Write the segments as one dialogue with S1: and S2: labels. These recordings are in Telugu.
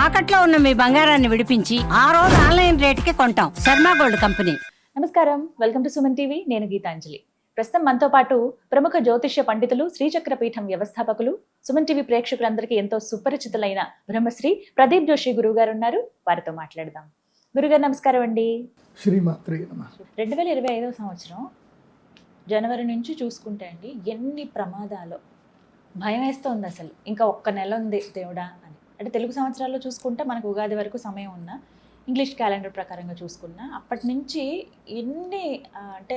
S1: తాకట్లో ఉన్న మీ బంగారాన్ని విడిపించి ఆ రోజు ఆన్లైన్ రేటుకి కొంటాం. Sharma gold company.
S2: నమస్కారం, వెల్కమ్ టు సుమన్ టీవీ. నేను గీతాంజలి. ప్రస్తుతం మనతో పాటు ప్రముఖ జ్యోతిష్య పండితులు, శ్రీచక్ర పీఠం వ్యవస్థాపకులు, సుమన్ టీవీ ప్రేక్షకులందరికీ ఎంతో సుపరిచితులైన బ్రహ్మశ్రీ ప్రదీప్ జోషి గురువు గారు ఉన్నారు. వారితో మాట్లాడదాం. గురుగారు నమస్కారం అండి.
S3: శ్రీమాత్రే నమః.
S2: 2025 సంవత్సరం జనవరి నుంచి చూసుకుంటే అండి, ఎన్ని ప్రమాదాలు. భయం వేస్తోంది అసలు. ఇంకా ఒక్క నెల ఉంది దేవుడా అని. అంటే తెలుగు సంవత్సరాల్లో చూసుకుంటే మనకు ఉగాది వరకు సమయం ఉన్నా, ఇంగ్లీష్ క్యాలెండర్ ప్రకారంగా చూసుకున్నా అప్పటి నుంచి ఎన్ని అంటే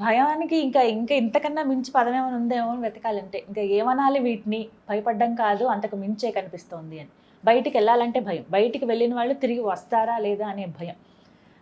S2: భయానికి ఇంకా ఇంకా ఇంతకన్నా మించి పదమేమైనా ఉందేమో అని వెతకాలంటే ఇంకా ఏమనాలి, వీటిని భయపడ్డం కాదు అంతకు మించే కనిపిస్తోంది అని. బయటికి వెళ్ళాలంటే భయం, బయటికి వెళ్ళిన వాళ్ళు తిరిగి వస్తారా లేదా అనే భయం.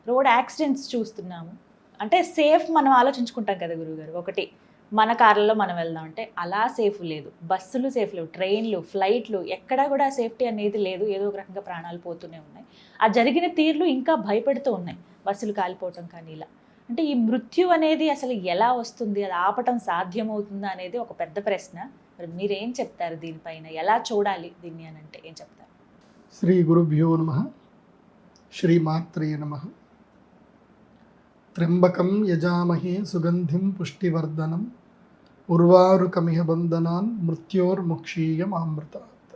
S2: రోడ్ యాక్సిడెంట్స్ చూస్తున్నాము. అంటే సేఫ్ మనం ఆలోచించుకుంటాం కదా గురువుగారు, ఒకటి మన కార్లలో మనం వెళ్దాం అంటే అలా సేఫ్ లేదు, బస్సులు సేఫ్ లేవు, ట్రైన్లు, ఫ్లైట్లు ఎక్కడా కూడా సేఫ్టీ అనేది లేదు. ఏదో ఒక రకంగా ప్రాణాలు పోతూనే ఉన్నాయి. ఆ జరిగిన తీర్లు ఇంకా భయపెడుతూ ఉన్నాయి. బస్సులు కాలిపోవటం కానీ ఇలా. అంటే ఈ మృత్యు అనేది అసలు ఎలా వస్తుంది, అది ఆపటం సాధ్యమవుతుందా అనేది ఒక పెద్ద ప్రశ్న. మరి మీరేం చెప్తారు దీనిపైన, ఎలా చూడాలి దీన్ని అని అంటే ఏం చెప్తారు?
S3: శ్రీ గురుభ్యో నమః. శ్రీమాత్రే నమః. త్ర్యంబకం యజామహే సుగంధిం పుష్టివర్ధనం ఉర్వారుకమిహ బంధనాన్ మృత్యోర్ముక్షీయమామృతాత్.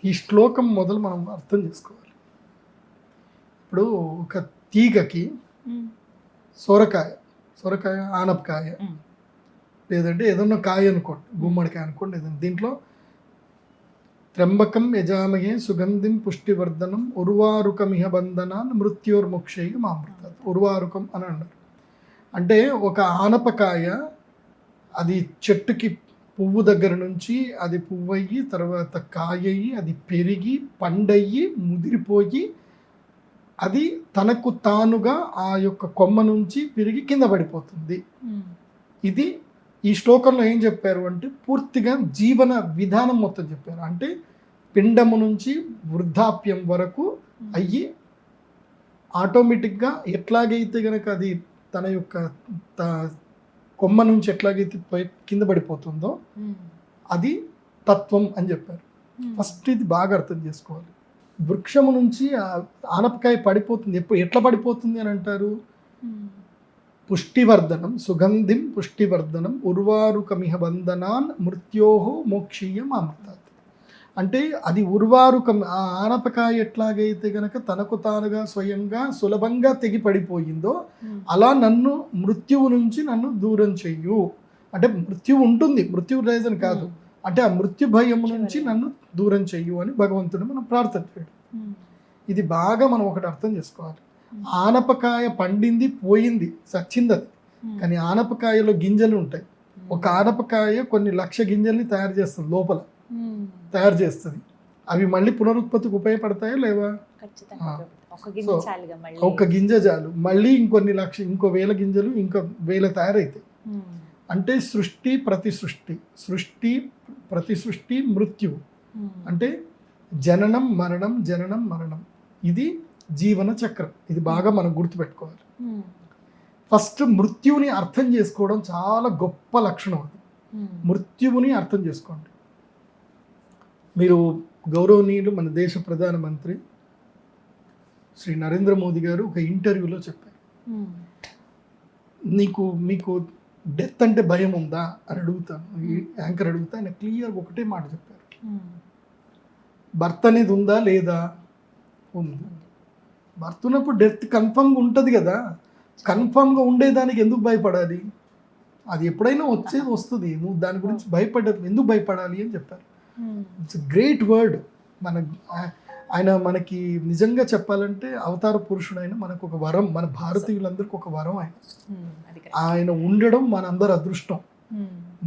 S3: ఈ శ్లోకం మొదలు మనం అర్థం చేసుకోవాలి. ఇప్పుడు ఒక తీగకి సొరకాయ ఆనపకాయ లేదంటే ఏదన్నా కాయ అనుకోండి, గుమ్మడికాయ అనుకోండి, ఏదన్నా దీంట్లో త్ర్యంబకం యజామహే సుగంధిం పుష్టివర్ధనం ఉర్వారుకమిహ బంధనాన్ మృత్యోర్ముక్షీయమామృతాత్. ఉర్వారుకం అని అన్నారు. అంటే ఒక ఆనపకాయ అది చెట్టుకి పువ్వు దగ్గర నుంచి అది పువ్వయ్యి తర్వాత కాయయ్యి అది పెరిగి పండయ్యి ముదిరిపోయి అది తనకు తానుగా ఆ యొక్క కొమ్మ నుంచి పెరిగి కింద పడిపోతుంది. ఇది ఈ శ్లోకంలో ఏం చెప్పారు అంటే పూర్తిగా జీవన విధానం మొత్తం చెప్పారు. అంటే పిండము నుంచి వృద్ధాప్యం వరకు అయ్యి ఆటోమేటిక్గా ఎట్లాగైతే కనుక అది తన యొక్క కొమ్మ నుంచి ఎట్లాగైతే కింద పడిపోతుందో అది తత్వం అని చెప్పారు. ఫస్ట్ ఇది బాగా అర్థం చేసుకోవాలి. వృక్షము నుంచి ఆనపకాయ పడిపోతుంది. ఎట్లా పడిపోతుంది అని అంటారు? పుష్టివర్ధనం సుగంధిం పుష్టివర్ధనం ఉర్వారుకమిహ బంధనాన్ మృత్యోహో మోక్షీయం అమృతాత్. అంటే అది ఉర్వారుకం, ఆ ఆనపకాయ ఎట్లాగైతే గనక తనకు తానుగా స్వయంగా సులభంగా తెగి పడిపోయిందో అలా నన్ను మృత్యువు నుంచి నన్ను దూరం చెయ్యు. అంటే మృత్యువు ఉంటుంది, మృత్యువు లేదని కాదు, అంటే ఆ మృత్యు భయం నుంచి నన్ను దూరం చెయ్యు అని భగవంతుని మనం ప్రార్థన చేయడం. ఇది బాగా మనం ఒకటి అర్థం చేసుకోవాలి. ఆనపకాయ పండింది పోయింది, చచ్చింది అది. కానీ ఆనపకాయలో గింజలు ఉంటాయి. ఒక ఆనపకాయ కొన్ని లక్ష గింజల్ని తయారు చేస్తుంది, లోపల తయారు చేస్తుంది. అవి మళ్ళీ పునరుత్పత్తికి ఉపయోగపడతాయా లేవా? ఒక గింజ చాలు, మళ్ళీ ఇంకో వేల గింజలు ఇంకో వేల తయారైతాయి. అంటే సృష్టి ప్రతి సృష్టి, సృష్టి ప్రతి సృష్టి మృత్యువు. అంటే జననం మరణం, జననం మరణం, ఇది జీవన చక్రం. ఇది బాగా మనం గుర్తుపెట్టుకోవాలి. ఫస్ట్ మృత్యువుని అర్థం చేసుకోవడం చాలా గొప్ప లక్షణం. అది మృత్యువుని అర్థం చేసుకోండి. మీరు గౌరవనీయులు మన దేశ ప్రధానమంత్రి శ్రీ నరేంద్ర మోదీ గారు ఒక ఇంటర్వ్యూలో చెప్పారు, మీకు డెత్ అంటే భయం ఉందా అని అడుగుతాను, యాంకర్ అడుగుతా. ఆయన క్లియర్గా ఒకటే మాట చెప్పారు, బర్త్ అనేది ఉందా లేదా? ఉంది. బర్త్ ఉన్నప్పుడు డెత్ కన్ఫర్మ్గా ఉంటుంది కదా. కన్ఫర్మ్గా ఉండేదానికి ఎందుకు భయపడాలి? అది ఎప్పుడైనా వచ్చేది వస్తుంది, నువ్వు దాని గురించి ఎందుకు భయపడాలి అని చెప్పారు. It's great word. ఆయన మనకి నిజంగా చెప్పాలంటే అవతార పురుషుడైన మనకు ఒక వరం, మన భారతీయులందరికీ ఒక వరం ఆయన ఉండడం మనందరి అదృష్టం.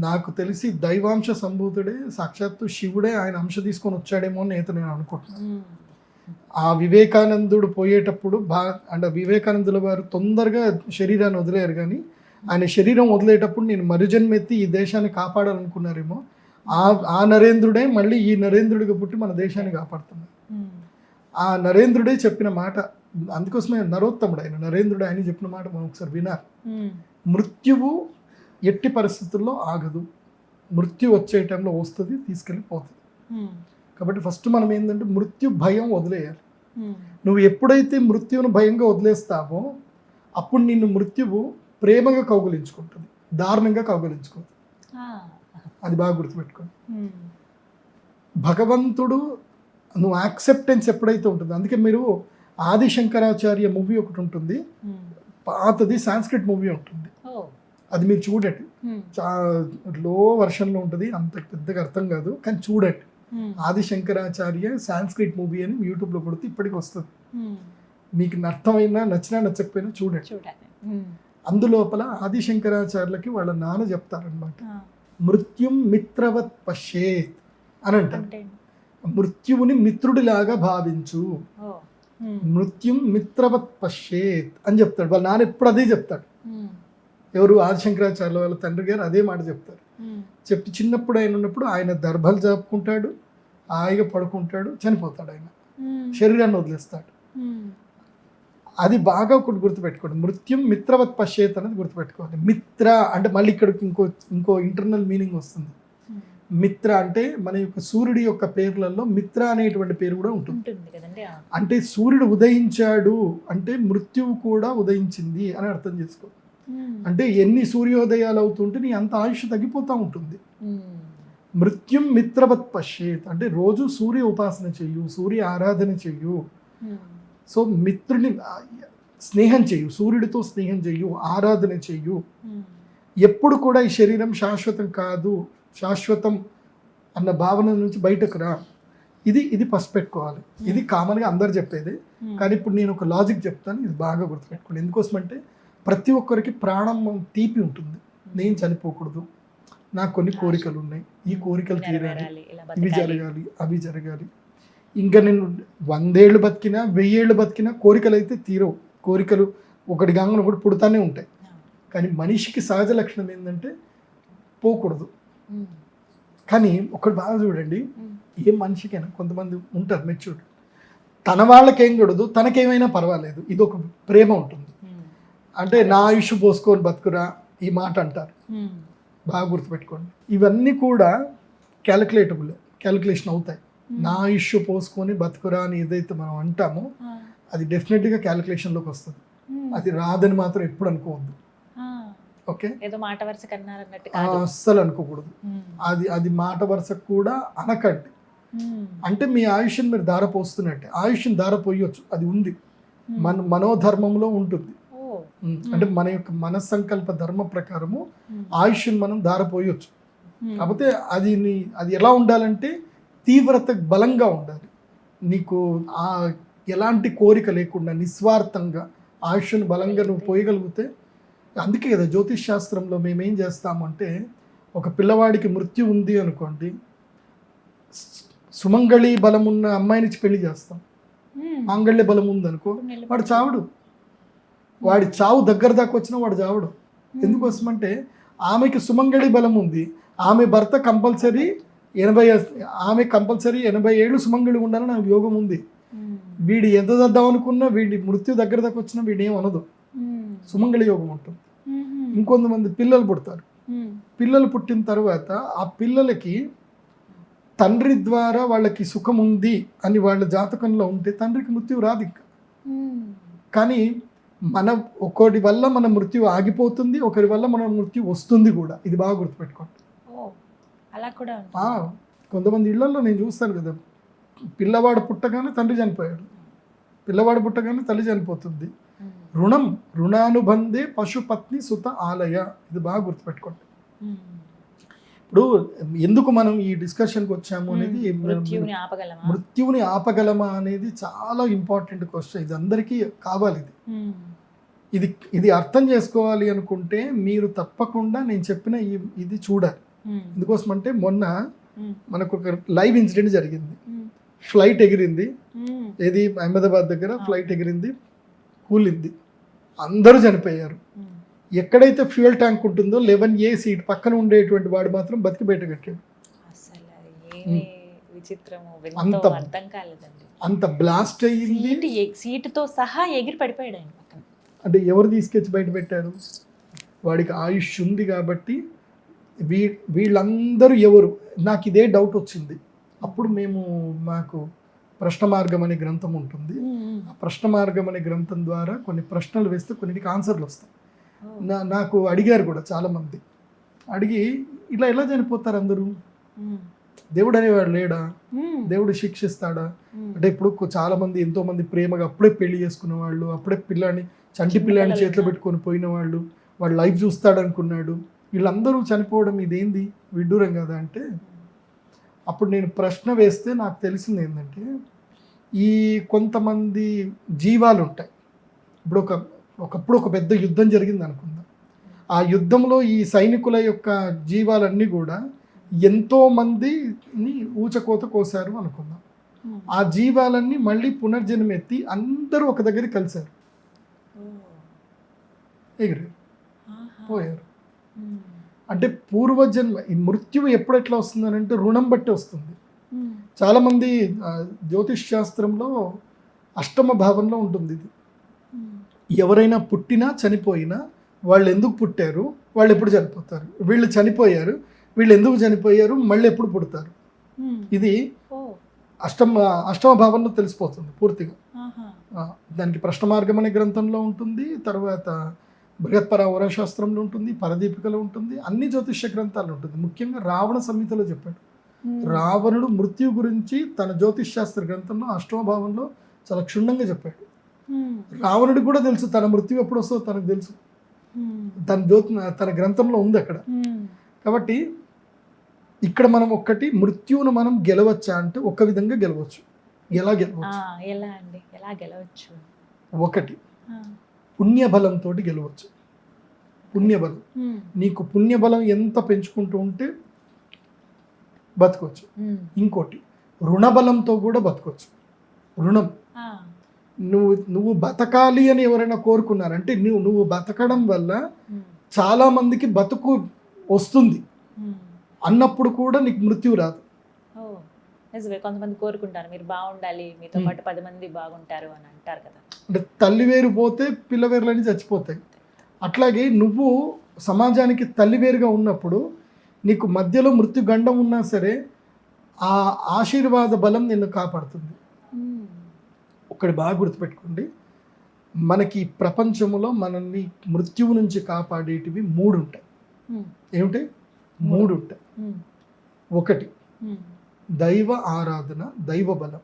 S3: నాకు తెలిసి దైవాంశ సంభూతుడే, సాక్షాత్తు శివుడే ఆయన అంశ తీసుకొని వచ్చాడేమో అని నేను అనుకుంటున్నాను. ఆ వివేకానందుడు పోయేటప్పుడు అంటే వివేకానందుల వారు తొందరగా శరీరాన్ని వదిలేరు, కానీ ఆయన శరీరం వదిలేటప్పుడు నేను మరుజన్మెత్తి ఈ దేశాన్ని కాపాడాలనుకున్నారేమో. ఆ నరేంద్రుడే మళ్ళీ ఈ నరేంద్రుడిగా పుట్టి మన దేశాన్ని కాపాడుతున్నాడు. ఆ నరేంద్రుడే చెప్పిన మాట, అందుకోసమే నరోత్తముడు ఆయన, నరేంద్రుడు ఆయన చెప్పిన మాట మనం ఒకసారి వినాలి. మృత్యువు ఎట్టి పరిస్థితుల్లో ఆగదు, మృత్యు వచ్చే టైంలో వస్తుంది, తీసుకెళ్ళిపోతుంది. కాబట్టి ఫస్ట్ మనం ఏంటంటే మృత్యు భయం వదిలేయాలి. నువ్వు ఎప్పుడైతే మృత్యువును భయంగా వదిలేస్తావో అప్పుడు నిన్ను మృత్యువు ప్రేమగా కౌగులించుకుంటుంది, దారుణంగా కౌగులించుకోదు. అది బాగా గుర్తుపెట్టుకోండి. భగవంతుడు నువ్వు యాక్సెప్టెన్స్ ఎప్పుడైతే ఉంటుందో, అందుకే మీరు ఆది శంకరాచార్య మూవీ ఒకటి ఉంటుంది, పాతది సాంస్క్రిట్ మూవీ ఉంటుంది, అది మీరు చూడండి. లో వర్షన్లో ఉంటుంది, అంత పెద్దగా అర్థం కాదు, కానీ చూడండి. ఆది శంకరాచార్య సాంస్క్రిట్ మూవీ అని యూట్యూబ్లో కొడితే ఇప్పటికి వస్తుంది. మీకు అర్థమైనా నచ్చినా నచ్చకపోయినా చూడండి. అందులోపల ఆది శంకరాచార్యులకి వాళ్ళ నాన్న చెప్తారనమాట, మృత్యుం మిత్రవత్ పశ్యేత్ అని అంటారు. మృత్యువుని మిత్రుడిలాగా భావించు, మృత్యుం మిత్రవత్ పశ్యేత్ అని చెప్తాడు. వాళ్ళ నాన్న ఎప్పుడు అదే చెప్తాడు. ఎవరు? ఆది శంకరాచార్యుల వాళ్ళ తండ్రి గారు అదే మాట చెప్తారు. చెప్పి చిన్నప్పుడు ఆయన ఉన్నప్పుడు ఆయన దర్భలు జరుపుకుంటాడు, హాయిగా పడుకుంటాడు, చనిపోతాడు, ఆయన శరీరాన్ని వదిలేస్తాడు. అది బాగా ఒకటి గుర్తుపెట్టుకోండి, మృత్యుం మిత్రవత్ పశ్యేత్ అనేది గుర్తుపెట్టుకోవాలి. మిత్ర అంటే మళ్ళీ ఇక్కడికి ఇంకో ఇంటర్నల్ మీనింగ్ వస్తుంది. మిత్ర అంటే మన యొక్క సూర్యుడి యొక్క పేర్లలో మిత్ర అనేటువంటి పేరు కూడా ఉంటుంది. అంటే సూర్యుడు ఉదయించాడు అంటే మృత్యువు కూడా ఉదయించింది అని అర్థం చేసుకో. అంటే ఎన్ని సూర్యోదయాలు అవుతుంటే నీ అంత ఆయుష్ తగ్గిపోతూ ఉంటుంది. మృత్యుం మిత్రవత్ పశ్యేత్ అంటే రోజు సూర్య ఉపాసన చెయ్యు, సూర్య ఆరాధన చెయ్యు. సో మిత్రుని స్నేహం చెయ్యు, సూర్యుడితో స్నేహం చెయ్యు, ఆరాధన చెయ్యు. ఎప్పుడు కూడా ఈ శరీరం శాశ్వతం కాదు, శాశ్వతం అన్న భావన నుంచి బయటకు రా. ఇది ఫస్ట్ పెట్టుకోవాలి. ఇది కామన్గా అందరు చెప్పేది, కానీ ఇప్పుడు నేను ఒక లాజిక్ చెప్తాను, ఇది బాగా గుర్తుపెట్టుకోండి. ఎందుకోసమంటే ప్రతి ఒక్కరికి ప్రాణం తీపి ఉంటుంది. నేను చనిపోకూడదు, నాకు కొన్ని కోరికలు ఉన్నాయి, ఈ కోరికలు తీరాలి, ఇవి జరగాలి, అవి జరగాలి. ఇంకా నేను 100 ఏళ్ళు బతికినా 1000 ఏళ్ళు బతికినా కోరికలు అయితే తీరవు. కోరికలు ఒకటి కాగానే ఒకటి పుడతానే ఉంటాయి. కానీ మనిషికి సహజ లక్షణం ఏంటంటే పోకూడదు. కానీ ఒకటి బాగా చూడండి, ఏ మనిషికైనా కొంతమంది ఉంటారు మెచ్యూర్డ్, తన వాళ్ళకేం కూడదు, తనకేమైనా పర్వాలేదు, ఇది ఒక ప్రేమ ఉంటుంది. అంటే నా ఆయుష్ పోసుకొని బతుకురా ఈ మాట అంటారు. బాగా గుర్తుపెట్టుకోండి, ఇవన్నీ కూడా క్యాలిక్యులేషన్ అవుతాయి. నా ఆయుష్ పోసుకొని బతుకురా అని ఏదైతే మనం అంటామో అది డెఫినెట్గా క్యాలిక్యులేషన్లోకి వస్తుంది. అది రాదని మాత్రం ఎప్పుడు అనుకోవద్దు. ఓకే, అస్సలు అనుకోకూడదు. అది మాట వరుస కూడా అనకండి. అంటే మీ ఆయుష్ని మీరు ధారపోస్తున్నట్టే. ఆయుష్ని ధారపోయొచ్చు, అది ఉంది, మనోధర్మంలో ఉంటుంది. అంటే మన యొక్క మనస్సంకల్ప ధర్మ ప్రకారము ఆయుష్ని మనం ధారపోయొచ్చు. కాకపోతే అది ఎలా ఉండాలంటే తీవ్రత బలంగా ఉండాలి. నీకు ఎలాంటి కోరిక లేకుండా నిస్వార్థంగా ఆయుష్ను బలంగా నువ్వు పోయగలిగితే. అందుకే కదా జ్యోతిష్ శాస్త్రంలో మేమేం చేస్తామంటే, ఒక పిల్లవాడికి మృత్యు ఉంది అనుకోండి, సుమంగళి బలం ఉన్న అమ్మాయినిచ్చి పెళ్లి చేస్తాం. మాంగళ్య బలం ఉందనుకో, వాడు చావడు. వాడి చావు దగ్గర దాకా వచ్చినా వాడు చావడు. ఎందుకోసమంటే ఆమెకి సుమంగళి బలం ఉంది, ఆమె భర్త కంపల్సరీ 80 ఏళ్ళు సుమంగళి ఉండాలని నాకు యోగం ఉంది. వీడి ఎంత దద్దాం అనుకున్నా వీడి మృత్యు దగ్గర దాకా వచ్చినా వీడేం అనదు, సుమంగళి యోగం ఉంటుంది. ఇంకొంతమంది పిల్లలు పుడతారు, పిల్లలు పుట్టిన తర్వాత ఆ పిల్లలకి తండ్రి ద్వారా వాళ్ళకి సుఖం ఉంది అని వాళ్ళ జాతకంలో ఉంటే తండ్రికి మృత్యు రాదు ఇంకా. కానీ ఒకరి వల్ల మన మృత్యు ఆగిపోతుంది, ఒకరి వల్ల మన మృత్యు వస్తుంది కూడా. ఇది బాగా గుర్తుపెట్టుకోండి. కొంతమంది ఇళ్లలో నేను చూస్తాను కదా, పిల్లవాడు పుట్టగానే తండ్రి చనిపోయాడు, పిల్లవాడు పుట్టగానే తల్లి చనిపోతుంది. రుణానుబంధే పశుపత్ని సుత ఆలయ. ఇది బాగా గుర్తుపెట్టుకోండి. ఇప్పుడు ఎందుకు మనం ఈ డిస్కషన్కి వచ్చాము అనేది, మృత్యువుని ఆపగలమా అనేది చాలా ఇంపార్టెంట్ క్వశ్చన్. ఇది అందరికీ కావాలి. ఇది అర్థం చేసుకోవాలి అనుకుంటే మీరు తప్పకుండా నేను చెప్పిన ఇది చూడాలి. ఎందుకోసం అంటే మొన్న మనకు ఒక లైవ్ ఇన్సిడెంట్ జరిగింది. ఫ్లైట్ ఎగిరింది, ఏది అహ్మదాబాద్ దగ్గర ఫ్లైట్ ఎగిరింది, కూలింది, అందరూ చనిపోయారు. ఎక్కడైతే ఫ్యూయల్ ట్యాంక్ ఉంటుందో 11A సీట్ పక్కన ఉండేటువంటి వాడు మాత్రం బతికి బయట కట్టాడు. అంత బ్లాస్ట్ అయ్యింది,
S2: సీటుతో సహా ఎగిరి పడిపోయాడు ఆయన పక్కన.
S3: అంటే ఎవరు తీసుకొచ్చి బయట పెట్టారు? వాడికి ఆయుష్ ఉంది కాబట్టి. వీళ్ళందరూ ఎవరు? నాకు ఇదే డౌట్ వచ్చింది. అప్పుడు మేము మాకు ప్రశ్న మార్గం అనే గ్రంథం ఉంటుంది. ఆ ప్రశ్న మార్గం అనే గ్రంథం ద్వారా కొన్ని ప్రశ్నలు వేస్తే కొన్నిటికి ఆన్సర్లు వస్తాయి. నాకు అడిగారు కూడా చాలామంది, అడిగి ఇలా ఎలా చనిపోతారు అందరూ, దేవుడు అనేవాడు లేడా, దేవుడు శిక్షిస్తాడా అంటే ఇప్పుడు చాలామంది ఎంతోమంది ప్రేమగా అప్పుడే పెళ్లి చేసుకున్న వాళ్ళు, అప్పుడే చంటి పిల్లాన్ని చేతిలో పెట్టుకొని పోయిన వాళ్ళు, వాడు లైఫ్ చూస్తాడనుకున్నాడు, వీళ్ళందరూ చనిపోవడం ఇదేంది విడ్డూరం కదా అంటే, అప్పుడు నేను ప్రశ్న వేస్తే నాకు తెలిసింది ఏంటంటే, ఈ కొంతమంది జీవాలు ఉంటాయి. ఇప్పుడు ఒకప్పుడు ఒక పెద్ద యుద్ధం జరిగింది అనుకుందాం. ఆ యుద్ధంలో ఈ సైనికుల యొక్క జీవాలన్నీ కూడా ఎంతో మందిని ఊచకోత కోసారు అనుకుందాం. ఆ జీవాలన్నీ మళ్ళీ పునర్జన్మెత్తి అందరూ ఒక దగ్గర కలిశారు, ఎగిరారు, పోయారు. అంటే పూర్వజన్మ, ఈ మృత్యువు ఎప్పుడు ఎట్లా వస్తుంది అంటే రుణం బట్టి వస్తుంది. చాలామంది జ్యోతిష్ శాస్త్రంలో అష్టమ భావంలో ఉంటుంది ఇది. ఎవరైనా పుట్టినా చనిపోయినా వాళ్ళు ఎందుకు పుట్టారు, వాళ్ళు ఎప్పుడు చనిపోతారు, వీళ్ళు చనిపోయారు, వీళ్ళు ఎందుకు చనిపోయారు, మళ్ళీ ఎప్పుడు పుడతారు, ఇది అష్టమ భావంలో తెలిసిపోతుంది పూర్తిగా. దానికి ప్రశ్న మార్గం అనే గ్రంథంలో ఉంటుంది, తర్వాత బృహత్పరావర శాస్త్రంలో ఉంటుంది, పరదీపికలో ఉంటుంది, అన్ని జ్యోతిష్య గ్రంథాలు ఉంటుంది. ముఖ్యంగా రావణ సంహితలో చెప్పాడు. రావణుడు మృత్యు గురించి తన జ్యోతిష్ శాస్త్ర గ్రంథంలో అష్టమ భావంలో చాలా క్షుణ్ణంగా చెప్పాడు. రావణుడికి కూడా తెలుసు తన మృత్యు ఎప్పుడు వస్తుందో తనకు తెలుసు, తన గ్రంథంలో ఉంది అక్కడ. కాబట్టి ఇక్కడ మనం ఒక్కటి మృత్యువును మనం గెలవచ్చా అంటే ఒక విధంగా గెలవచ్చు. ఎలా గెలవచ్చు? ఒకటి పుణ్యబలంతో గెలవచ్చు. పుణ్యబలం, నీకు పుణ్యబలం ఎంత పెంచుకుంటూ ఉంటే బతకొచ్చు. ఇంకోటి రుణబలంతో కూడా బతకొచ్చు. రుణం, నువ్వు బతకాలి అని ఎవరైనా కోరుకున్నారంటే నువ్వు బతకడం వల్ల చాలా మందికి బతుకు వస్తుంది అన్నప్పుడు కూడా నీకు మృత్యు రాదు.
S2: కొంతమంది కోరుకుంటారు మీరు బాగుండాలి, మీతో పాటు 10 మంది బాగుంటారు అని అంటారు కదా.
S3: అంటే తల్లివేరు పోతే పిల్లవేరులని చచ్చిపోతాయి. అట్లాగే నువ్వు సమాజానికి తల్లివేరుగా ఉన్నప్పుడు నీకు మధ్యలో మృత్యు గండం ఉన్నా సరే ఆ ఆశీర్వాద బలం నిన్ను కాపాడుతుంది. ఒకటి బాగా గుర్తుపెట్టుకోండి, మనకి ప్రపంచంలో మనల్ని మృత్యువు నుంచి కాపాడేటివి 3 ఉంటాయి. ఏమిటి? 3 ఉంటాయి. ఒకటి దైవ ఆరాధన, దైవ బలం,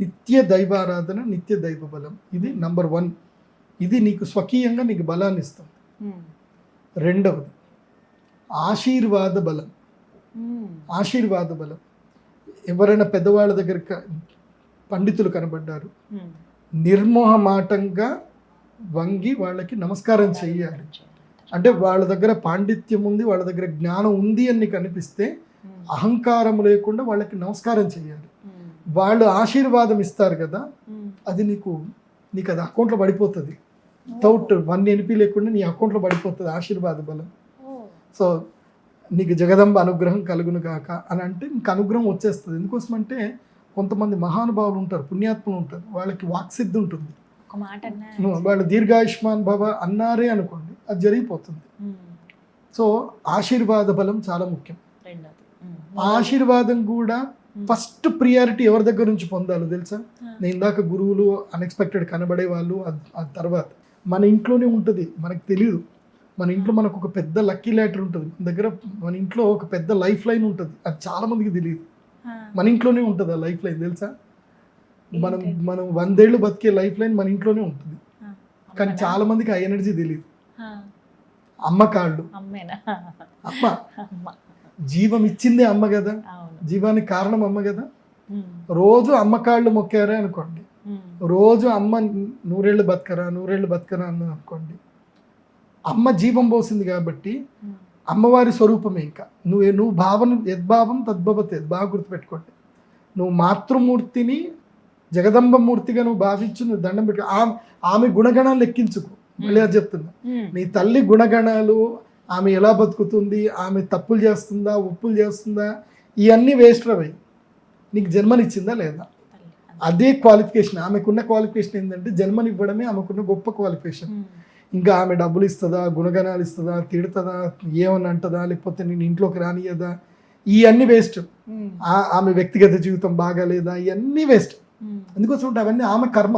S3: నిత్య దైవారాధన, నిత్య దైవ బలం. ఇది నంబర్ 1. ఇది నీకు స్వకీయంగా నీకు బలాన్ని ఇస్తుంది. రెండవది ఆశీర్వాద బలం. ఆశీర్వాద బలం, ఎవరైనా పెద్దవాళ్ళ దగ్గర పండితులు కనబడ్డారు, నిర్మోహమాటంగా వంగి వాళ్ళకి నమస్కారం చెయ్యాలి. అంటే వాళ్ళ దగ్గర పాండిత్యం ఉంది, వాళ్ళ దగ్గర జ్ఞానం ఉంది అని నీకు అనిపిస్తే అహంకారం లేకుండా వాళ్ళకి నమస్కారం చేయాలి. వాళ్ళు ఆశీర్వాదం ఇస్తారు కదా, అది నీకు అది అకౌంట్లో పడిపోతుంది. వితౌట్ 1 NP లేకుండా నీ అకౌంట్లో పడిపోతుంది ఆశీర్వాద బలం. సో నీకు జగదంబ అనుగ్రహం కలుగును కాక అని అంటే నీకు అనుగ్రహం వచ్చేస్తుంది. ఎందుకోసమంటే కొంతమంది మహానుభావులు ఉంటారు, పుణ్యాత్ములు ఉంటారు, వాళ్ళకి వాక్సిద్ధి ఉంటుంది. వాళ్ళు దీర్ఘాయుష్మాన్ భవ అన్నారే అనుకోండి, అది జరిగిపోతుంది. సో ఆశీర్వాద బలం చాలా ముఖ్యం. ఆశీర్వాదం కూడా ఫస్ట్ ప్రియారిటీ ఎవరి దగ్గర నుంచి పొందాలో తెలుసా? నేను ఇందాక గురువులు అన్ఎక్స్పెక్టెడ్ కనబడే వాళ్ళు, ఆ తర్వాత మన ఇంట్లోనే ఉంటుంది, మనకు తెలియదు. మన ఇంట్లో మనకు ఒక పెద్ద లక్కీ లెటర్ ఉంటుంది, మన ఇంట్లో ఒక పెద్ద లైఫ్ లైన్ ఉంటుంది, అది చాలా మందికి తెలియదు. మన ఇంట్లోనే ఉంటుంది ఆ లైఫ్ లైన్, తెలుసా? మనం 100 ఏళ్ళు బతికే లైఫ్ లైన్ మన ఇంట్లోనే ఉంటుంది, కానీ చాలా మందికి ఆ ఎనర్జీ తెలియదు. అమ్మ కాళ్ళు, అమ్మ జీవం ఇచ్చిందే అమ్మ కదా, జీవానికి కారణం అమ్మ కదా. రోజు అమ్మ కాళ్ళు మొక్కారే అనుకోండి, రోజు అమ్మ 100 ఏళ్ళు బతకరా అన్న అనుకోండి, అమ్మ జీవం పోసింది కాబట్టి అమ్మవారి స్వరూపమే. ఇంకా నువ్వు భావన యద్భావం తద్భవతే, బాగా గుర్తుపెట్టుకోండి. నువ్వు మాతృమూర్తిని జగదంబ మూర్తిగా నువ్వు భావించు, నువ్వు దండం పెట్టు. ఆమె గుణగణాలు లెక్కించుకో. మళ్ళీ అది చెప్తున్నా, నీ తల్లి గుణగణాలు, ఆమె ఎలా బతుకుతుంది, ఆమె తప్పులు చేస్తుందా, ఒప్పులు చేస్తుందా, ఇవన్నీ వేస్ట్ అవి. నీకు జన్మనిచ్చిందా లేదా, అదే క్వాలిఫికేషన్. ఆమెకున్న క్వాలిఫికేషన్ ఏంటంటే జన్మనివ్వడమే ఆమెకున్న గొప్ప క్వాలిఫికేషన్. ఇంకా ఆమె డబ్బులు ఇస్తుందా, గుణగణాలు ఇస్తుందా, తిడుతుందా, ఏమని అంటుందా, లేకపోతే నేను ఇంట్లోకి రానియదా, ఇవన్నీ వేస్ట్.
S2: ఉమ్,
S3: ఆమె వ్యక్తిగత జీవితం బాగాలేదా, ఇవన్నీ వేస్ట్.
S2: ఉమ్.
S3: ఎందుకోసం అంటే అవన్నీ ఆమె కర్మ.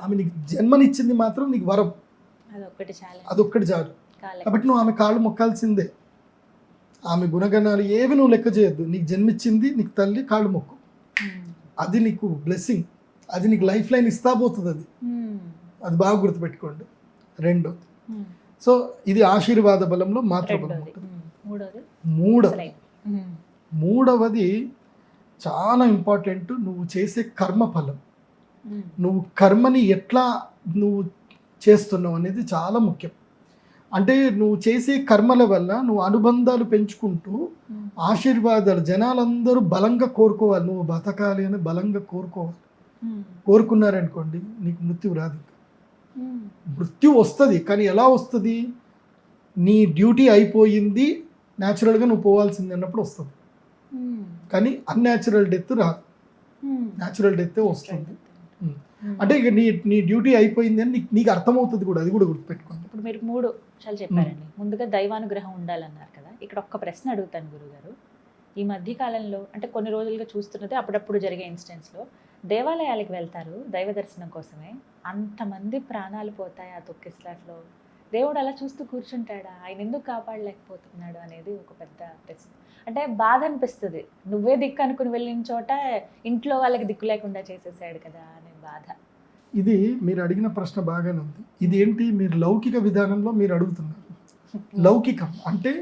S3: ఆమె నీకు జన్మనిచ్చింది మాత్రం నీకు వరం,
S2: అదొక్కటి చాలా
S3: అదొక్కటి చాలు.
S2: కాలే.
S3: కాబట్టి నువ్వు ఆమె కాళ్ళు మొక్కాల్సిందే. ఆమె గుణగణాలు ఏవి నువ్వు లెక్క చేయొద్దు. నీకు జన్మిచ్చింది నీకు తల్లి, కాళ్ళు మొక్కు.
S2: ఉమ్,
S3: అది నీకు బ్లెస్సింగ్, అది నీకు లైఫ్ లైన్ ఇస్తా పోతుంది.
S2: ఉమ్,
S3: అది బాగా గుర్తుపెట్టుకోండి. రెండోది,
S2: ఉమ్.
S3: సో ఇది ఆశీర్వాద బలంలో మాతృబలం
S2: రెండోది.
S3: ఉంటుంది.
S2: ఉమ్. మూడోది
S3: మూడవది
S2: అసలైంది. ఉమ్,
S3: మూడవది చాలా ఇంపార్టెంట్, నువ్వు చేసే కర్మ ఫలం.
S2: ఉమ్,
S3: నువ్వు కర్మని ఎట్లా నువ్వు చేస్తున్నావు అనేది చాలా ముఖ్యం. అంటే నువ్వు చేసే కర్మల వల్ల నువ్వు అనుబంధాలు పెంచుకుంటూ
S2: ఉమ్,
S3: ఆశీర్వాదాలు జనాలందరూ బలంగా కోరుకోవాలి, నువ్వు బతకాలి అని బలంగా కోరుకోవాలి.
S2: ఉమ్,
S3: కోరుకున్నారనుకోండి నీకు మృత్యు రాదు.
S2: ఉమ్,
S3: మృత్యు వస్తుంది, కానీ ఎలా వస్తుంది? నీ డ్యూటీ అయిపోయింది, న్యాచురల్గా నువ్వు పోవాల్సింది అన్నప్పుడు వస్తుంది.
S2: ఉమ్,
S3: కానీ అన్యాచురల్ డెత్ రాదు,
S2: ఉమ్.
S3: న్యాచురల్ డెత్తే వస్తుంది.
S2: ఉమ్.
S3: అంటే ఇక నీ డ్యూటీ అయిపోయింది అని నీకు అర్థమవుతుంది కూడా, అది కూడా గుర్తుపెట్టుకోండి.
S2: ఇప్పుడు మీరు మూడు చాలా చెప్పారండి. ముందుగా దైవానుగ్రహం ఉండాలన్నారు కదా. ఇక్కడ ఒక్క ప్రశ్న అడుగుతాను గురుగారు. ఈ మధ్య కాలంలో అంటే కొన్ని రోజులుగా చూస్తున్నది, అప్పుడప్పుడు జరిగే ఇన్సిడెంట్స్లో దేవాలయాలకు వెళ్తారు దైవ దర్శనం కోసమే, అంతమంది ప్రాణాలు పోతాయి ఆ తొక్కిసలాట్లో. దేవుడు అలా చూస్తూ కూర్చుంటాడా? ఆయన ఎందుకు కాపాడలేకపోతున్నాడు అనేది ఒక పెద్ద ప్రశ్న. అంటే బాధ అనిపిస్తుంది, నువ్వే దిక్కు అనుకుని వెళ్ళిన చోట ఇంట్లో వాళ్ళకి దిక్కు లేకుండా చేసేసాడు కదా అనే బాధ.
S3: ఇది మీరు అడిగిన ప్రశ్న బాగానే ఉంది. ఇది ఏంటి, మీరు లౌకిక విధానంలో మీరు అడుగుతున్నారు. లౌకికం అంటే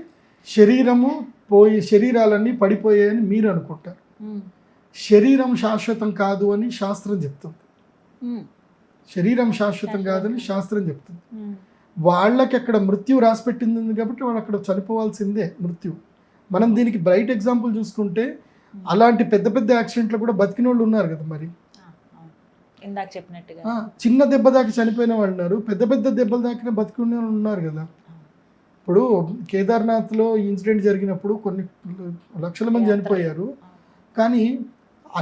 S3: శరీరము పోయి శరీరాలన్నీ పడిపోయాయని మీరు అనుకుంటారు.
S2: ఉమ్,
S3: శరీరం శాశ్వతం కాదు అని శాస్త్రం చెప్తుంది.
S2: ఉమ్,
S3: శరీరం శాశ్వతం కాదని శాస్త్రం చెప్తుంది.
S2: ఉమ్,
S3: వాళ్ళకి అక్కడ మృత్యు రాసిపెట్టింది కాబట్టి వాళ్ళు అక్కడ చనిపోవాల్సిందే మృత్యు. మనం దీనికి బ్రైట్ ఎగ్జాంపుల్ చూసుకుంటే అలాంటి పెద్ద పెద్ద యాక్సిడెంట్లు కూడా బతికిన వాళ్ళు ఉన్నారు కదా. మరి
S2: అవును. ఇందాక చెప్పినట్టుగా
S3: చిన్న దెబ్బ దాకి చనిపోయిన వాళ్ళు ఉన్నారు, పెద్ద పెద్ద దెబ్బలు దాకిన బతికిన వాళ్ళు ఉన్నారు కదా. ఇప్పుడు కేదార్నాథ్లో ఇన్సిడెంట్ జరిగినప్పుడు కొన్ని లక్షల మంది చనిపోయారు, కానీ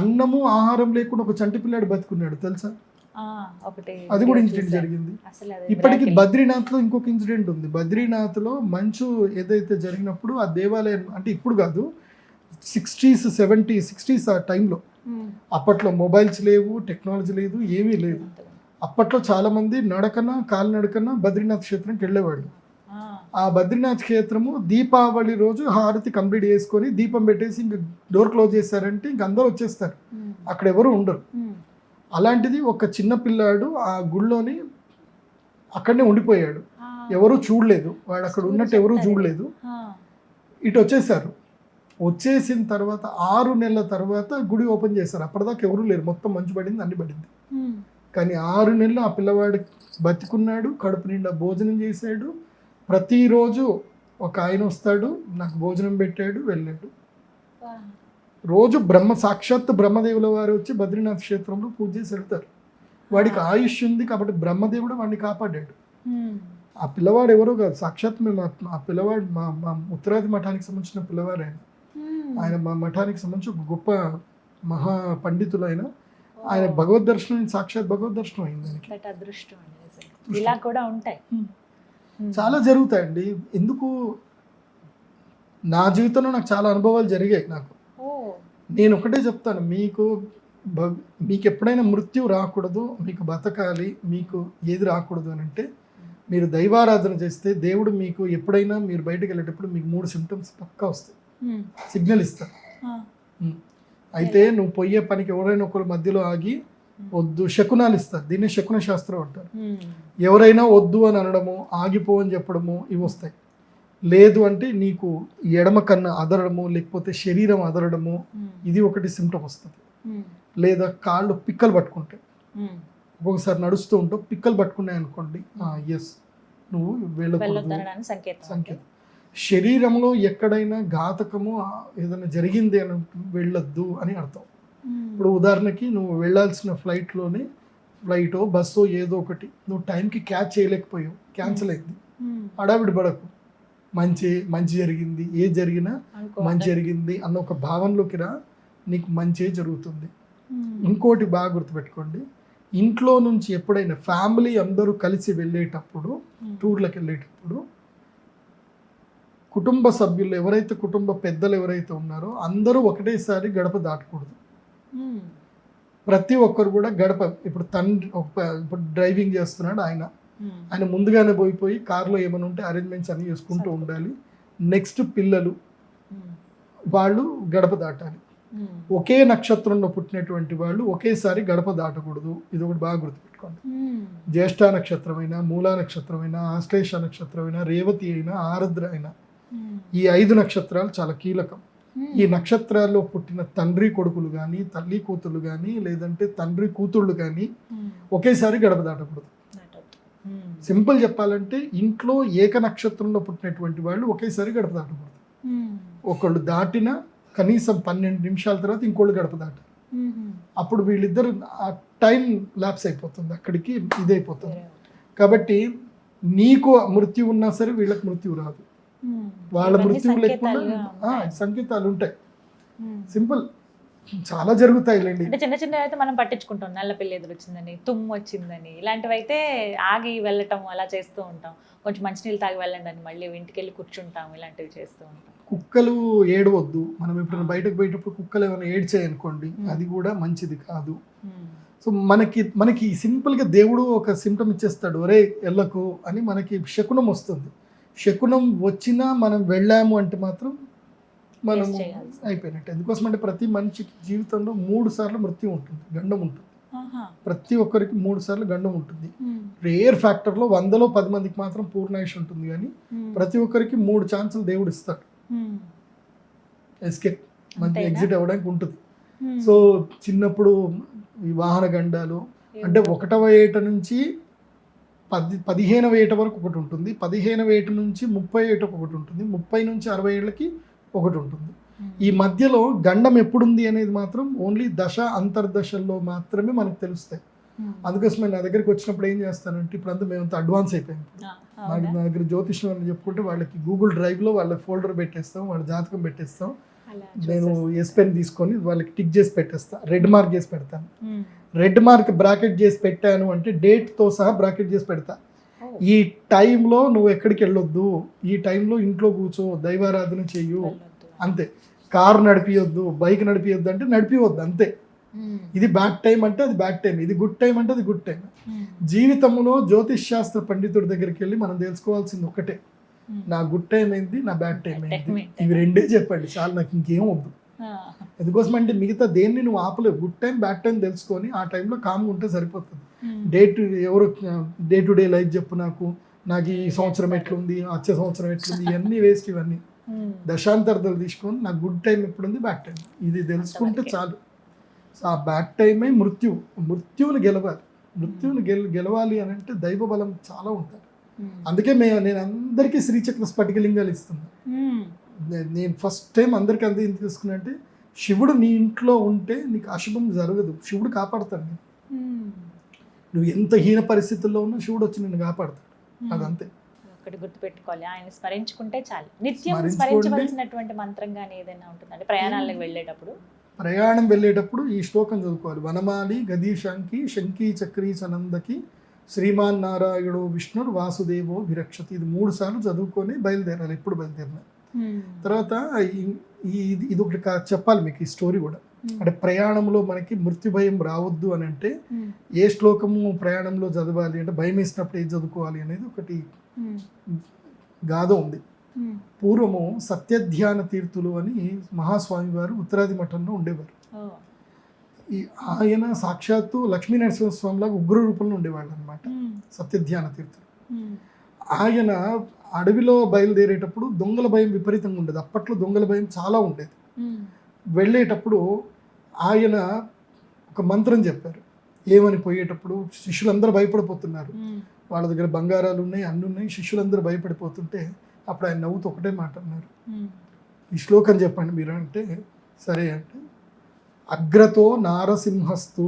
S3: అన్నము ఆహారం లేకుండా ఒక చంటి పిల్లాడు బతుకున్నాడు తెలుసా.
S2: ఒకటి
S3: అది కూడా ఇన్సిడెంట్ జరిగింది.
S2: అసలు అది
S3: ఇప్పటికి
S2: miracle.
S3: బద్రీనాథ్లో ఇంకొక ఇన్సిడెంట్ ఉంది. బద్రీనాథ్లో మంచు ఏదైతే జరిగినప్పుడు ఆ దేవాలయం, అంటే ఇప్పుడు కాదు, 60s 70s ఆ టైంలో,
S2: ఉమ్,
S3: అప్పట్లో మొబైల్స్ లేవు, టెక్నాలజీ లేదు, ఏమీ లేదు. అప్పట్లో చాలామంది కాలినడకన బద్రీనాథ్ క్షేత్రంకి వెళ్ళేవాళ్ళు.
S2: ఆ,
S3: ఆ బద్రీనాథ్ క్షేత్రము దీపావళి రోజు హారతి కంప్లీట్ చేసుకొని దీపం పెట్టేసి ఇంక డోర్ క్లోజ్ చేశారంటే ఇంక అందరూ వచ్చేస్తారు,
S2: ఉమ్,
S3: అక్కడ ఎవరు ఉండరు.
S2: ఉమ్,
S3: అలాంటిది ఒక చిన్న పిల్లాడు ఆ గుళ్ళోని అక్కడనే ఉండిపోయాడు,
S2: ఆ,
S3: ఎవరు చూడలేదు, వాడు అక్కడ ఉన్నట్టు ఎవరు చూడలేదు.
S2: ఆ,
S3: ఇటు వచ్చేసారు. వచ్చేసిన తర్వాత 6 నెలల తర్వాత గుడి ఓపెన్ చేశారు. అప్పటిదాకా ఎవరు లేరు, మొత్తం మంచు పడింది, అన్ని పడింది.
S2: ఉమ్,
S3: కానీ 6 నెలలు ఆ పిల్లవాడు బతికున్నాడు, కడుపు నిండా భోజనం చేశాడు. ప్రతిరోజు ఒక ఆయన వస్తాడు, నాకు భోజనం పెట్టాడు, వెళ్ళాడు.
S2: వా,
S3: రోజు సాక్షాత్ బ్రహ్మదేవుల వారు వచ్చి బద్రీనాథ్ క్షేత్రంలో పూజ చేసి వెళ్తారు. వాడికి ఆయుష్ ఉంది కాబట్టి బ్రహ్మదేవుడు వాడిని కాపాడాడు.
S2: ఉమ్,
S3: ఆ పిల్లవాడు ఎవరో కాదు, సాక్షాత్ మేము ఆ పిల్లవాడు మా ఉత్తరాది మఠానికి సంబంధించిన పిల్లవాడు ఆయన.
S2: ఉమ్,
S3: ఆయన మా మఠానికి సంబంధించి ఒక గొప్ప మహా పండితులు ఆయన భగవద్ దర్శనం, సాక్షాత్ భగవద్ దర్శనం అయింది ఆయనకి.
S2: బట్ అదృష్టం అండి అసలు. ఇలా కూడా ఉంటాయి. ఉమ్,
S3: చాలా జరుగుతాయండి. ఎందుకు, నా జీవితంలో నాకు చాలా అనుభవాలు జరిగాయి. నాకు
S2: ఓ,
S3: నేను ఒకటే చెప్తాను, మీకు ఎప్పుడైనా మృత్యు రాకూడదు, మీకు బతకాలి, మీకు ఏది రాకూడదు అని అంటే మీరు దైవారాధన చేస్తే దేవుడు మీకు ఎప్పుడైనా మీరు బయటకు వెళ్ళేటప్పుడు మీకు 3 సిమ్టమ్స్ పక్కా వస్తాయి,
S2: ఉమ్,
S3: సిగ్నల్ ఇస్తారు.
S2: ఆ,
S3: అయితే నువ్వు పోయే పనికి ఎవరైనా ఒకరు మధ్యలో ఆగి వద్దు, శకునాలు ఇస్తారు. దీన్ని శకున శాస్త్రం అంటారు.
S2: ఉమ్,
S3: ఎవరైనా వద్దు అని అనడము, ఆగిపో అని చెప్పడము, ఇవి వస్తాయి. లేదు అంటే నీకు ఎడమ కన్ను అదరడము, లేకపోతే శరీరం అదరడము,
S2: ఉమ్,
S3: ఇది ఒకటి సిమ్టమ్ వస్తుంది.
S2: ఉమ్,
S3: లేదా కాళ్ళు పిక్కలు పట్టుకుంటాయి,
S2: ఉమ్,
S3: ఒక్కొక్కసారి నడుస్తూ ఉంటావు పిక్కలు పట్టుకున్నాయి అనుకోండి, ఎస్ నువ్వు వెళ్ళకూడదు
S2: వెళ్ళొద్దనడానికి సంకేతం.
S3: సంకేతం. శరీరంలో ఎక్కడైనా ఘాతకము ఏదైనా జరిగింది అని వెళ్ళొద్దు అని అర్థం.
S2: ఉమ్,
S3: ఇప్పుడు ఉదాహరణకి నువ్వు వెళ్ళాల్సిన ఫ్లైటో బస్సో ఏదో ఒకటి నువ్వు టైంకి క్యాచ్ చేయలేకపోయావు, క్యాన్సిల్ అయింది.
S2: ఉమ్,
S3: హడావిడి పడకు, మంచి జరిగింది, ఏ జరిగినా
S2: అనుకో.
S3: మంచి జరిగింది అన్న ఒక భావనలోకి రా, నీకు మంచి జరుగుతుంది.
S2: ఉమ్,
S3: ఇంకోటి బాగా గుర్తుపెట్టుకోండి, ఇంట్లో నుంచి ఎప్పుడైనా ఫ్యామిలీ అందరూ కలిసి వెళ్ళేటప్పుడు, టూర్లకు వెళ్ళేటప్పుడు కుటుంబ సభ్యులు ఎవరైతే కుటుంబ పెద్దలు ఎవరైతే ఉన్నారో అందరూ ఒకటేసారి గడప దాటకూడదు. ప్రతి ఒక్కరు కూడా గడప, ఇప్పుడు తండ్రి ఇప్పుడు డ్రైవింగ్ చేస్తున్నాడు ఆయన ముందుగానే పోయి కార్లో ఏమైనా ఉంటే అరేంజ్మెంట్స్ అన్ని చేసుకుంటూ ఉండాలి. నెక్స్ట్ పిల్లలు వాళ్ళు గడప దాటాలి. ఒకే నక్షత్రంలో పుట్టినటువంటి వాళ్ళు ఒకేసారి గడప దాటకూడదు. ఇది ఒకటి బాగా గుర్తుపెట్టుకోండి. జ్యేష్ఠ నక్షత్రమైనా, మూలా నక్షత్రమైనా, ఆశ్లేష నక్షత్రమైనా, రేవతి అయినా, ఆరుద్ర అయినా, ఈ 5 నక్షత్రాలు చాలా కీలకం. ఈ నక్షత్రాల్లో పుట్టిన తండ్రి కొడుకులు కానీ, తల్లి కూతుళ్ళు కానీ, లేదంటే తండ్రి కూతుళ్ళు కానీ ఒకేసారి గడప దాటకూడదు. సింపుల్ చెప్పాలంటే ఇంట్లో ఏక నక్షత్రంలో పుట్టినటువంటి వాళ్ళు ఒకేసారి గడప దాటకూడదు. ఒకళ్ళు దాటిన కనీసం 12 నిమిషాల తర్వాత ఇంకోళ్ళు గడప దాటాలి. అప్పుడు వీళ్ళిద్దరు ఆ టైం ల్యాప్స్ అయిపోతుంది, అక్కడికి ఇదైపోతుంది. కాబట్టి నీకు మృత్యు ఉన్నా సరే వీళ్ళకి మృత్యు రాదు. వాళ్ళ మృత్యువు లేకుండా సంకేతాలు ఉంటాయి. సింపుల్, చాలా జరుగుతాయిలేండి.
S2: అంటే చిన్న చిన్న అయితే మనం పట్టించుకుంటాం, నల్ల పిల్లి ఎదురు వచ్చిందని, తుమ్ము వచ్చిందని, ఇలాంటివి అయితే ఆగి వెళ్ళటం అలా చేస్తూ ఉంటాం. కొంచెం మంచినీళ్ళు తాగి వెళ్ళండి అని మళ్ళీ ఇంటికి వెళ్ళి కూర్చుంటాం, ఇలాంటివి చేస్తూ ఉంటాం.
S3: కుక్కలు ఏడవద్దు. మనం ఎప్పుడైనా బయటకు పోయేటప్పుడు కుక్కలు ఏమైనా ఏడ్చాయనుకోండి, అది కూడా మంచిది కాదు. సో మనకి సింపుల్గా దేవుడు ఒక సిమ్టమ్ ఇచ్చేస్తాడు, ఒరే ఎల్లకు అని మనకి శకునం వస్తుంది. శకునం వచ్చినా మనం వెళ్ళాము అంటే మాత్రం మనం అయిపోయినట్టు. ఎందుకోసం అంటే ప్రతి మనిషికి జీవితంలో 3 సార్లు మృత్యు ఉంటుంది, గండం ఉంటుంది. ప్రతి ఒక్కరికి 3 సార్లు గండం ఉంటుంది. రేర్ ఫ్యాక్టర్లో 100లో 10 మందికి మాత్రం పూర్ణాయుష్ ఉంటుంది. కానీ ప్రతి ఒక్కరికి 3 ఛాన్సులు దేవుడు ఇస్తాడు ఎస్కేప్, మంచి ఎగ్జిట్ అవ్వడానికి ఉంటుంది. సో చిన్నప్పుడు ఈ వాహన గండాలు అంటే 1వ ఏట నుంచి 15వ ఏట వరకు ఒకటి ఉంటుంది, 15వ ఏట నుంచి 30 ఏటకు ఒకటి ఉంటుంది, 30 నుంచి 60 ఏళ్ళకి ఒకటి ఉంటుంది. ఈ మధ్యలో గండం ఎప్పుడుంది అనేది మాత్రం ఓన్లీ దశ అంతర్దశల్లో మాత్రమే మనకు తెలుస్తాయి. అందుకోసమే నా దగ్గరికి వచ్చినప్పుడు ఏం చేస్తానంటే, ఇప్పుడంతా మేమంతా అడ్వాన్స్ అయిపోయాం. నా దగ్గర జ్యోతిష్యం అని చెప్పుకుంటే వాళ్ళకి గూగుల్ డ్రైవ్లో వాళ్ళ ఫోల్డర్ పెట్టేస్తాం, వాళ్ళ జాతకం పెట్టేస్తాం. నేను ఎస్ పెన్ తీసుకొని వాళ్ళకి టిక్ చేసి పెట్టేస్తాను, రెడ్ మార్క్ చేసి పెడతాను. రెడ్ మార్క్ బ్రాకెట్ చేసి పెట్టాను అంటే డేట్తో సహా బ్రాకెట్ చేసి పెడతా. ఈ టైంలో నువ్వు ఎక్కడికి వెళ్ళొద్దు, ఈ టైంలో ఇంట్లో కూర్చో, దైవారాధన చెయ్యు, అంతే. కారు నడిపియొద్దు, బైక్ నడిపియొద్దు అంటే నడిపివద్దు, అంతే. ఇది బ్యాడ్ టైం అంటే అది బ్యాడ్ టైం, ఇది గుడ్ టైం అంటే అది గుడ్ టైం. జీవితంలో జ్యోతిష్ శాస్త్ర పండితుడి దగ్గరికి వెళ్ళి మనం తెలుసుకోవాల్సింది ఒకటే, నా గుడ్ టైం ఏంది, నా బ్యాడ్ టైం ఏంది, ఇవి రెండే చెప్పండి చాలు, నాకు ఇంకేం వద్దు. ఎందుకోసం అంటే మిగతా దేన్ని నువ్వు ఆపలేవు. గుడ్ టైం బ్యాడ్ టైం తెలుసుకొని ఆ టైంలో కామ్గా ఉంటే సరిపోతుంది. ఎవరు డే టు డే లైఫ్ చెప్పు, నాకు ఈ సంవత్సరం ఎట్లుంది, వచ్చే సంవత్సరం ఎట్లుంది, ఇవన్నీ వేస్ట్. ఇవన్నీ దశాంతర్దాలు తీసుకొని నాకు గుడ్ టైం ఎప్పుడుంది, బ్యాడ్ టైం ఇది తెలుసుకుంటే చాలు. సో ఆ బ్యాడ్ టైమే మృత్యువుని గెలవాలి. మృత్యువుని గెలవాలి అని అంటే దైవ బలం చాలా ఉంటుంది. అందుకే నేను అందరికీ శ్రీచక్ర స్ఫటికలింగాలు ఇస్తున్నాను. నేను ఫస్ట్ టైం అందరికీ అంత ఎందుకు తీసుకున్నా అంటే, శివుడు నీ ఇంట్లో ఉంటే నీకు అశుభం జరగదు, శివుడు కాపాడుతాడు. నువ్వు ఎంత హీన పరిస్థితుల్లో ఉన్నా శివుడు వచ్చి నిన్ను కాపాడుతాడు. అదంతే.
S2: ఒకటి గుర్తుపెట్టుకోవాలి, ఆయన స్మరించుకుంటే చాలు. నిత్యం స్మరించవలసినటువంటి మంత్రం కానీ ఏదైనా ఉంటుందండి ప్రయాణాలకు వెళ్ళేటప్పుడు ఈ శ్లోకం చదువుకోవాలి. వనమాలి గదీశాంకి శంకీ చక్రీ చనందకి శ్రీమాన్ నారాయణో విష్ణుర్ వాసుదేవో విరక్షతి. ఇది 3 సార్లు చదువుకొని బయలుదేరాలి, ఎప్పుడు బయలుదేరినా. తర్వాత ఇది ఒకటి చెప్పాలి మీకు ఈ స్టోరీ కూడా. అంటే ప్రయాణంలో మనకి మృత్యు భయం రావద్దు అని అంటే ఏ శ్లోకము ప్రయాణంలో చదవాలి అంటే, భయం వేసినప్పుడు ఏది చదువుకోవాలి అనేది ఒకటి గాథ ఉంది. పూర్వము సత్యధ్యాన తీర్థులు అని మహాస్వామి వారు ఉత్తరాది మఠంలో ఉండేవారు. ఆయన సాక్షాత్తు లక్ష్మీ నరసింహస్వామి లాగా ఉగ్ర రూపంలో ఉండేవాళ్ళు అనమాట, సత్యధ్యాన తీర్థులు. ఆయన అడవిలో బయలుదేరేటప్పుడు దొంగల భయం విపరీతంగా ఉండేది. అప్పట్లో దొంగల భయం చాలా ఉండేది. వెళ్ళేటప్పుడు ఆయన ఒక మంత్రం చెప్పారు. ఏమని పోయేటప్పుడు శిష్యులందరూ భయపడిపోతున్నారు, వాళ్ళ దగ్గర బంగారాలు ఉన్నాయి, అన్నీ ఉన్నాయి, శిష్యులందరూ భయపడిపోతుంటే అప్పుడు ఆయన నవ్వుతూ ఒకటే మాట అన్నారు, ఈ శ్లోకం చెప్పండి మీరు అంటే, సరే అంటే, అగ్రతో నారసింహస్తు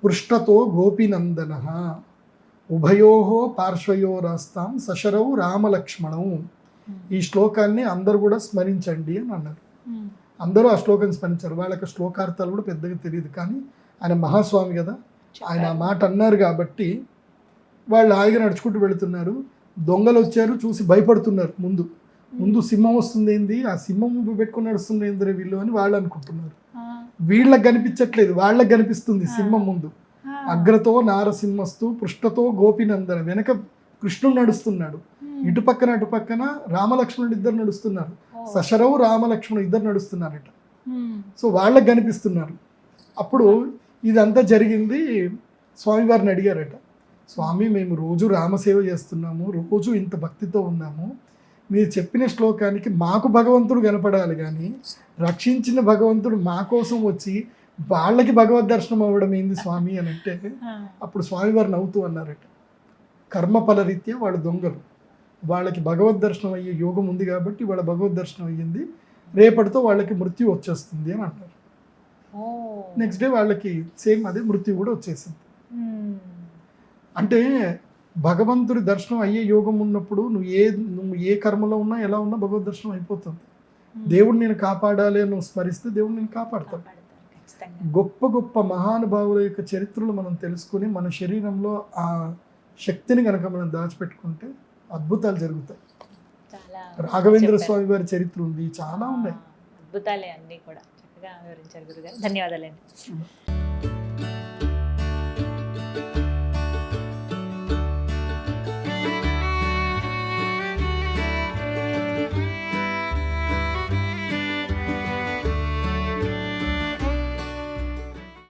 S2: పృష్ఠతో గోపీనందన ఉభయోహో పార్శ్వయోరాస్తాం సశరౌ రామలక్ష్మణం. ఈ శ్లోకాన్ని అందరూ కూడా స్మరించండి అని అన్నారు. అందరూ ఆ శ్లోకాన్ని స్మరించారు. వాళ్ళకి శ్లోకార్థాలు కూడా పెద్దగా తెలియదు, కానీ ఆయన మహాస్వామి కదా, ఆయన ఆ మాట అన్నారు కాబట్టి వాళ్ళు హాయిగా నడుచుకుంటూ వెళుతున్నారు. దొంగలు వచ్చారు, చూసి భయపడుతున్నారు ముందు.
S3: ముందు సింహం వస్తుంది ఏంది, ఆ సింహం పెట్టుకుని నడుస్తుంది ఏంది వీళ్ళు అని వాళ్ళు అనుకుంటున్నారు.
S2: ఆ,
S3: వీళ్ళకి కనిపించట్లేదు, వాళ్ళకి కనిపిస్తుంది సింహం ముందు.
S2: ఆ.
S3: అగ్రతో నారసింహస్తు పృష్ఠతో గోపినందన, వెనక కృష్ణుడు నడుస్తున్నాడు, ఇటు పక్కన అటు పక్కన రామలక్ష్మణుడు ఇద్దరు నడుస్తున్నారు,
S2: ఓ.
S3: సశరవు రామలక్ష్మణుడు ఇద్దరు నడుస్తున్నారట.
S2: ఉమ్,
S3: సో వాళ్ళకి కనిపిస్తున్నారు. అప్పుడు ఇదంతా జరిగింది. స్వామివారిని అడిగారట, స్వామి మేము రోజు రామసేవ చేస్తున్నాము, రోజు ఇంత భక్తితో ఉన్నాము, మీరు చెప్పిన శ్లోకానికి మాకు భగవంతుడు కనపడాలి కానీ రక్షించిన భగవంతుడు మా కోసం వచ్చి వాళ్ళకి భగవద్ దర్శనం అవ్వడం ఏంది స్వామి అని అంటే,
S2: ఆ,
S3: అప్పుడు స్వామివారు నవ్వుతూ అన్నారట, కర్మఫల రీత్యా వాళ్ళు దొంగలు, వాళ్ళకి భగవద్ దర్శనం అయ్యే యోగం ఉంది కాబట్టి వాళ్ళ భగవద్ దర్శనం అయ్యింది, రేపటితో వాళ్ళకి మృత్యు వచ్చేస్తుంది అని అంటారు.
S2: ఓ.
S3: నెక్స్ట్ డే వాళ్ళకి సేమ్ అదే మృత్యు కూడా వచ్చేసింది.
S2: ఉమ్,
S3: అంటే భగవంతుడి దర్శనం అయ్యే యోగం ఉన్నప్పుడు నువ్వు ఏ కర్మలో ఉన్నా ఎలా ఉన్నా భగవద్ దర్శనం అయిపోతుంది. దేవుడు నేను కాపాడాలి అని నువ్వు స్మరిస్తే దేవుడు నేను కాపాడతాడు.
S2: కాపాడతారు ఖచ్చితంగా.
S3: గొప్ప గొప్ప మహానుభావుల యొక్క చరిత్రలు మనం తెలుసుకుని మన శరీరంలో ఆ శక్తిని కనుక మనం దాచిపెట్టుకుంటే అద్భుతాలు జరుగుతాయి.
S2: చాలా
S3: రాఘవేంద్ర
S2: చెప్పారు.
S3: స్వామి వారి చరిత్ర ఉంది, చాలా ఉన్నాయి.
S2: అద్భుతాలే అన్నీ కూడా చక్కగా వివరించారు గురుగారు. ధన్యవాదాలండి.